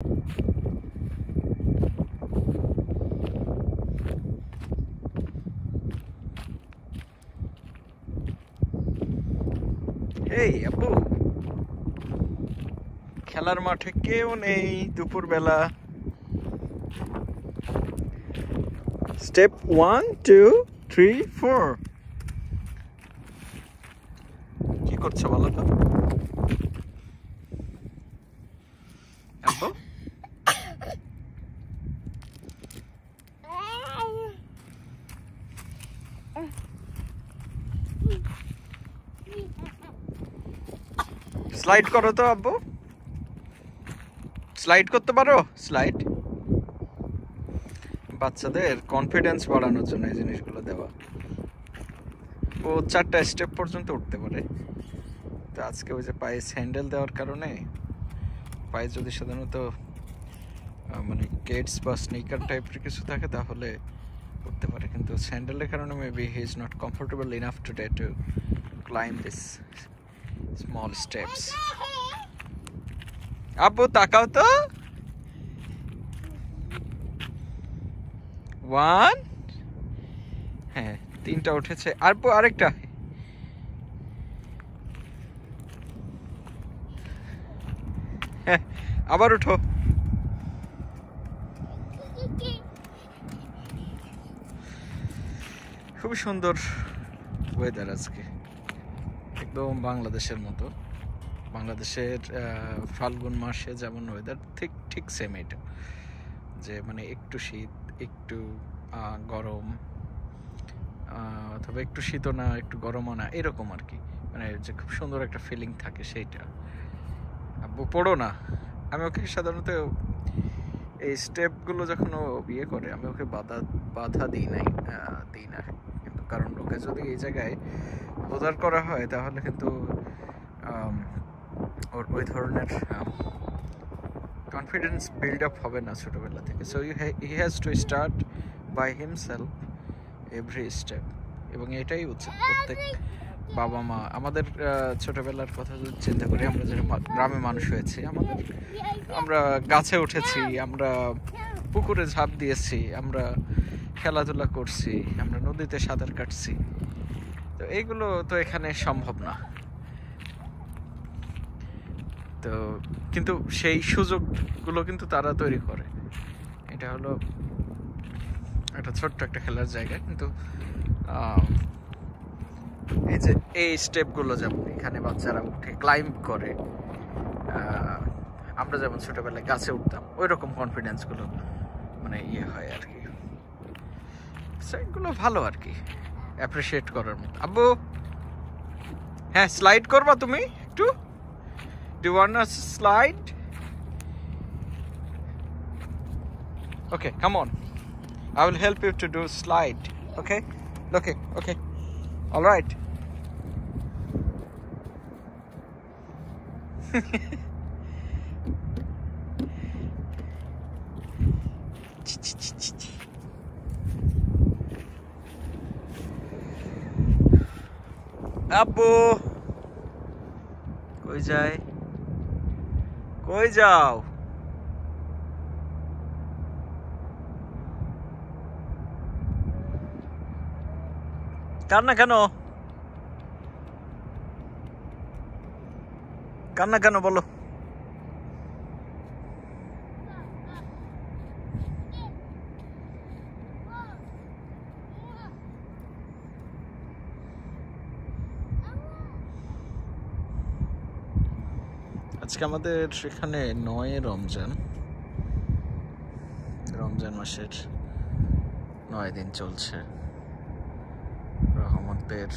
এই আপু, খেলার মাঠে কেউ নেই দুপুরবেলা। স্টেপ 1 2 3 4 কি করছো বলো তো আপু? স্লাইড করো তো আব্বু, স্লাইড করতে পারো? স্লাইড বাচ্চাদের কনফিডেন্স বাড়ানোর জন্য এই জিনিসগুলো দেওয়া। ও 4টা স্টেপ পর্যন্ত উঠতে পারে। তো আজকে ওই যে পায়ে স্যান্ডেল দেওয়ার কারণে পায়ে যদি সাধারণত মানে কেটস বা স্নিকার টাইপের কিছু থাকে তাহলে উঠতে পারে, কিন্তু স্যান্ডেলের কারণে maybe he is not comfortable enough today to climb this small steps. আব্বু তাকাও তো। 1 হ্যাঁ 3টা উঠেছে। আব্বু আরেকটা। হ্যাঁ আবার উঠো। খুবই সুন্দর ওয়েদার আজকে, একদম বাংলাদেশের মতো। বাংলাদেশের ফাল্গুন মাসে যেমন ওয়েদার ঠিক সেম এটা, যে মানে একটু শীত একটু গরম, অথবা একটু শীতও না একটু গরমও না, এরকম আর কি। মানে যে খুব সুন্দর একটা ফিলিং থাকে সেইটা। আব্বু পড়ো না। আমি ওকে সাধারণত এই স্টেপগুলো যখন ও বিয়ে করে আমি ওকে বাধা দিই না, কিন্তু কারণ ওকে যদি এই জায়গায় বোঝার করা হয় তাহলে কিন্তু ওর ওই ধরনের কনফিডেন্স বিল্ড আপ হবে না ছোটোবেলা থেকে। So he has to start by himself every step, এবং এটাই উচিত প্রত্যেক বাবা মা। আমাদের ছোটোবেলার কথা যদি চিন্তা করি, আমরা যারা গ্রামে মানুষ হয়েছি, আমরা গাছে উঠেছি, আমরা পুকুরে ঝাঁপ দিয়েছি, আমরা খেলাধুলা করছি, আমরা নদীতে সাঁতার কাটছি। তো এইগুলো তো এখানে সম্ভব না। তো কিন্তু সেই সুযোগগুলো কিন্তু তারা তৈরি করে। এটা হলো একটা ছোট্ট একটা খেলার জায়গা, কিন্তু এই যে এই স্টেপগুলো যেমন এখানে বাচ্চারা উঠে ক্লাইম্ব করে, আমরা যেমন ছোটবেলায় গাছে উঠতাম, ওই রকম কনফিডেন্সগুলো মানে ইয়ে হয় আর কি। সেগুলো ভালো আর কি, অ্যাপ্রিসিয়েট করার মতো। আব্বু হ্যাঁ স্লাইড করবা তুমি একটু? Do you want to slide? Okay, come on. I will help you to do slide. Okay? Okay. All right. Abu. কই যায়? কই যাও? কান্না কেন? কান্না কেন বলো? আজকে আমাদের এখানে 9 রমজান মাসের 9 দিন চলছে। রহমতের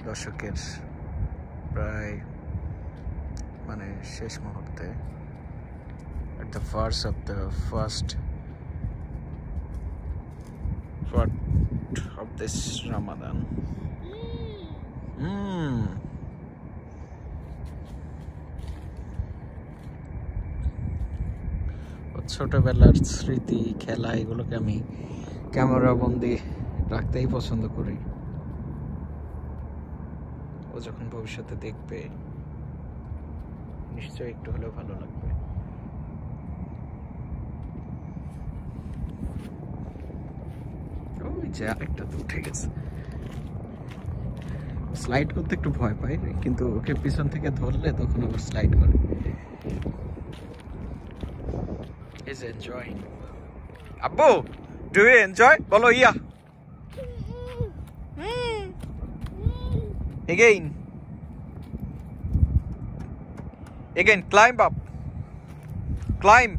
দশকের প্রায় মানে শেষ মুহূর্তে, at the verse of the first part of this Ramadan. ছোটবেলার স্মৃতি, খেলা, এগুলোকে আমি ক্যামেরা বন্দি রাখতেই পছন্দ করি। ও যখন ভবিষ্যতে দেখবে নিশ্চয়ই একটু হলেও ভালো লাগবে। ওই যে আরেকটা তো উঠে গেছে। স্লাইড করতে একটু ভয় পাই, কিন্তু ওকে পিছন থেকে ধরলে তখন আবার স্লাইড করে। He's enjoying. Abbu, do you enjoy? Bolo iya. Again. Again, climb up. Climb.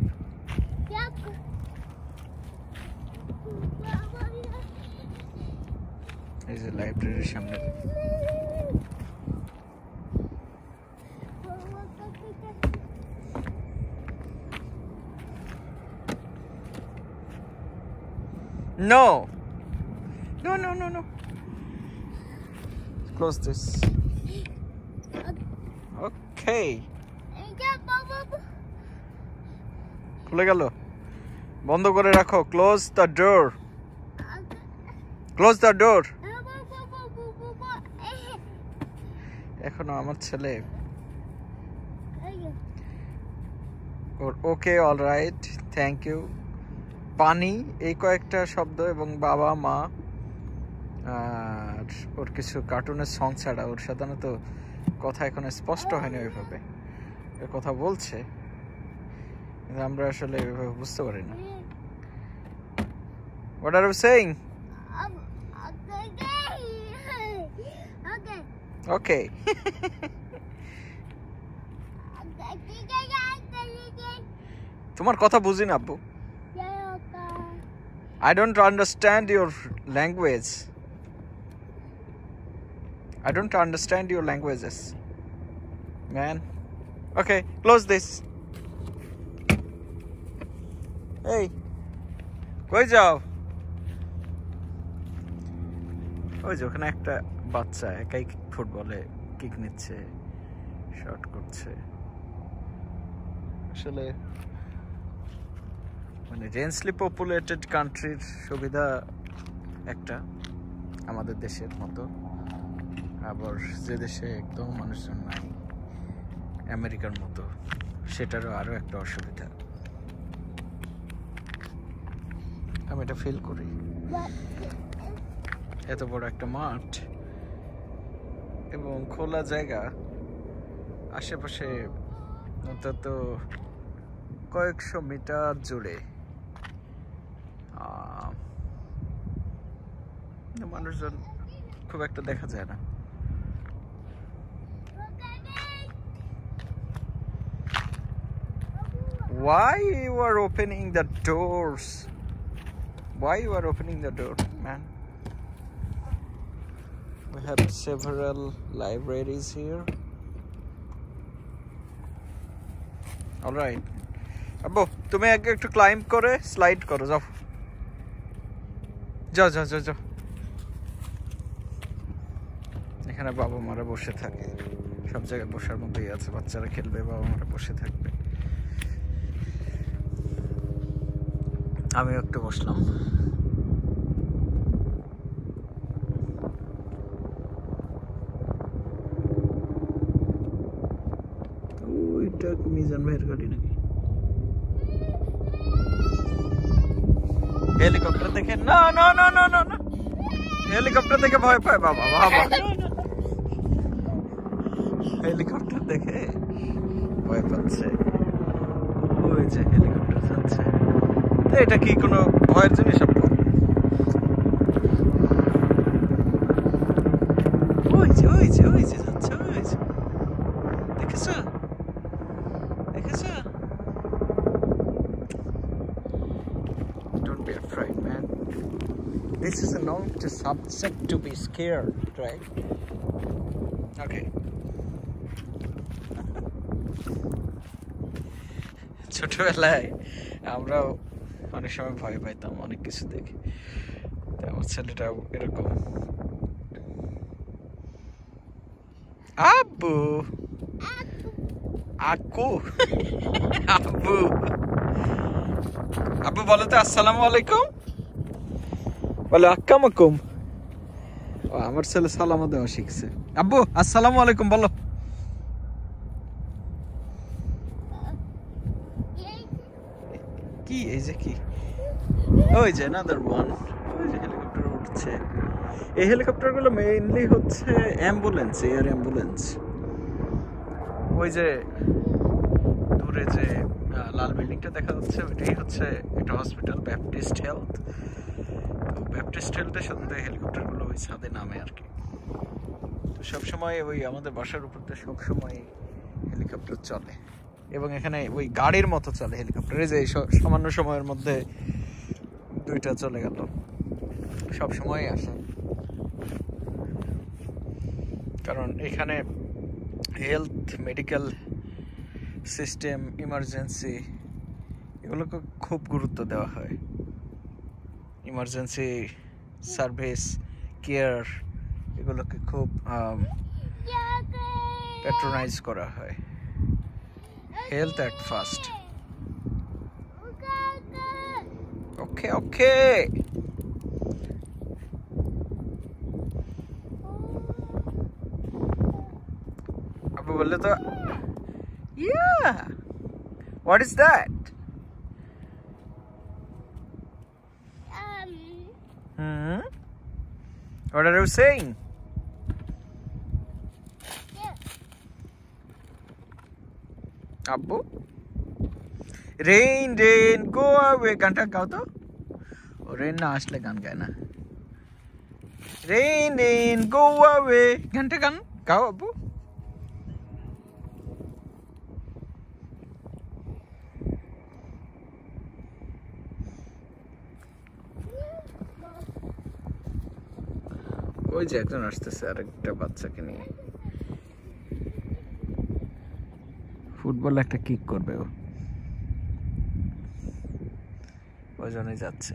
Is a library সামনে। No. No, no, no, no. Close this. Okay. খুলে গেল। বন্ধ করে রাখো। Close the door. Close the door. এখনো আমার ছেলে ওকে, অলরাইট, থ্যাংক ইউ। পানি, এই কয়েকটা শব্দ এবং বাবা মা আর ওর কিছু কার্টুনের সং ছাড়া ওর সাধারণত কথা এখন স্পষ্ট হয়নি ওইভাবে। এর কথা বলছে কিন্তু আমরা আসলে ওইভাবে বুঝতে পারি না। What are you saying? Okay. তোমার কথা বুঝি না আব্বু। I don't understand your language. I don't understand your languages, man. Okay, close this. Hey, কই যাও? ওই যে ওখানে একটা বাচ্চা একাই ফুটবলে কিক নিচ্ছে, শট করছে। আসলে মানে ডেন্সলি পপুলেটেড কান্ট্রির সুবিধা একটা আমাদের দেশের মতো, আবার যে দেশে একদম মানুষজন নাই আমেরিকার মতো, সেটারও আরও একটা অসুবিধা। আমি এটা ফিল করি। এত বড় একটা মাঠ এবং খোলা জায়গা, আশেপাশে অন্তত কয়েকশো মিটার জুড়ে মানুষজন খুব একটা দেখা যায় না। Why you are opening the doors? Why you are opening the door, man? We have several libraries here. All right. আব্বু, তুমি আগে একটু ক্লাইম্ব করে স্লাইড করো, যাও যাও যাও যাও যাও। এখানে বাবা মারা বসে থাকে, সব জায়গায় বসার মধ্যেই আছে, বাচ্চারা খেলবে, বাবা মারা বসে থাকবে। আমিও একটু বসলাম। ওইটা মিজান ভাইয়ের গাড়ি নাকি? হেলিকপ্টার দেখে না না না না না না, হেলিকপ্টার দেখে ভয় পায় বাবা। বাবা হেলিকপ্টার দেখে ভয় পাচ্ছে। ওই যে হেলিকপ্টার যাচ্ছে, এটা কি কোনো ভয়ের জিনিস? ওই যে ওই যে ওই যে যাচ্ছে, ওই যে দেখেছো দেখেছো? Don't be afraid, man. This is not a subject to be scared, right? Okay. ছোটবেলায় আমরাও অনেক সময় ভয় পাইতাম অনেক কিছু দেখে। আমার ছেলেটাও এরকম। আব্বু আকু আব্বু আব্বু বলো তো আসসালামু আলাইকুম, বলো আক্কামাকুম। আমার ছেলে সালামও দেওয়া শিখছে। আব্বু আসসালামু আলাইকুম বলো। কি এই যে কি ওই যে another one ওই যে হেলিকপ্টার উঠছে এই হেলিকপ্টারগুলো মেইনলি হচ্ছে অ্যাম্বুলেন্স এয়ার অ্যাম্বুলেন্স ওই যে দূরে যে লাল বিল্ডিংটা দেখা যাচ্ছে ওইটাই হচ্ছে একটা হসপিটাল ব্যাপটিস্ট হেলথ ব্যাপটিস্ট হেলথে সাধারণত হেলিকপ্টারগুলো ওই ছাদে নামে আর কি তো সবসময় ওই আমাদের বাসার উপর দিয়ে সবসময় হেলিকপ্টার চলে এবং এখানে ওই গাড়ির মতো চলে হেলিকপ্টার এই যে সামান্য সময়ের মধ্যে দুইটা চলে গেল সব সময় আসে কারণ এখানে হেলথ মেডিকেল সিস্টেম ইমার্জেন্সি এগুলোকে খুব গুরুত্ব দেওয়া হয় ইমার্জেন্সি সার্ভিস কেয়ার এগুলোকে খুব প্যাট্রোনাইজ করা হয় হেলথ অ্যাট ফার্স্ট ওকে ওকে আপু বললে তো yeah what is that what are you saying Abbu rain rain go away গানটা গাও তো রেন না আসলে গান গায় না rain rain go away গানটা গাও আব্বু ওই যে একজন আসতেছে আরেকটা বাচ্চাকে নিয়ে ফুটবল একটা কিক করবে ও ওই জন্যই যাচ্ছে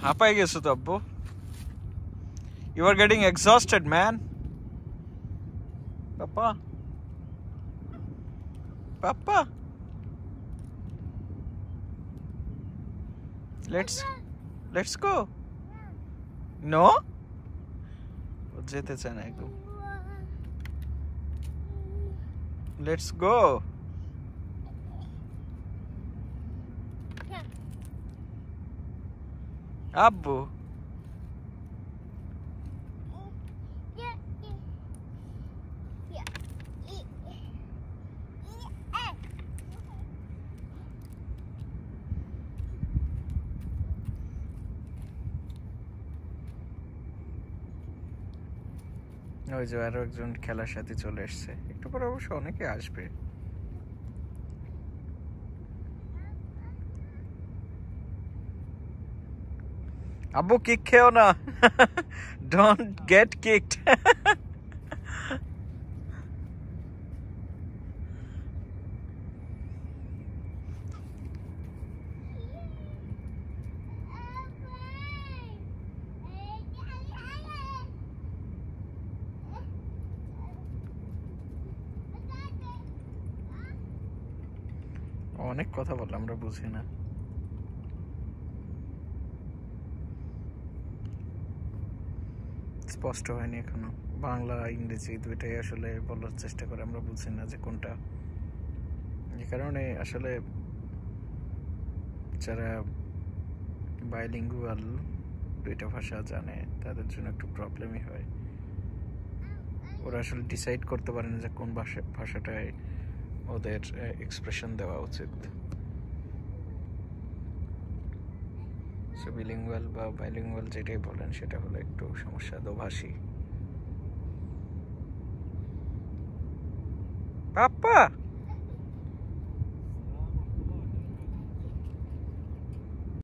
হাঁপাই গেছো তো আব্বু you are getting exhausted man papa Papa, let's go. No? যেতে চায় না একদম Let's go. আব্বু ওই যে আরো একজন খেলার সাথে চলে এসছে একটু পরে অবশ্য অনেকে আসবে আব্বু কিক খেও না ডোন্ট গেট কিকড অনেক কথা বললাম আমরা বুঝি না স্পষ্ট হয়নি এখনো বাংলা ইংরেজি দুইটাই আসলে বলার চেষ্টা করে আমরা বুঝি না যে কোনটা এই কারণে আসলে যারা বাইলিঙ্গুয়াল দুইটা ভাষা জানে তাদের জন্য একটু প্রবলেমই হয় ওরা আসলে ডিসাইড করতে পারে না যে কোন ভাষাটায় ওদের এক্সপ্রেশন দেওয়া উচিত সো বিলিঙ্গুয়াল বা বাইলিঙ্গুয়াল যেটাই বলেন সেটা হলো একটু সমস্যা দোভাষী পাপা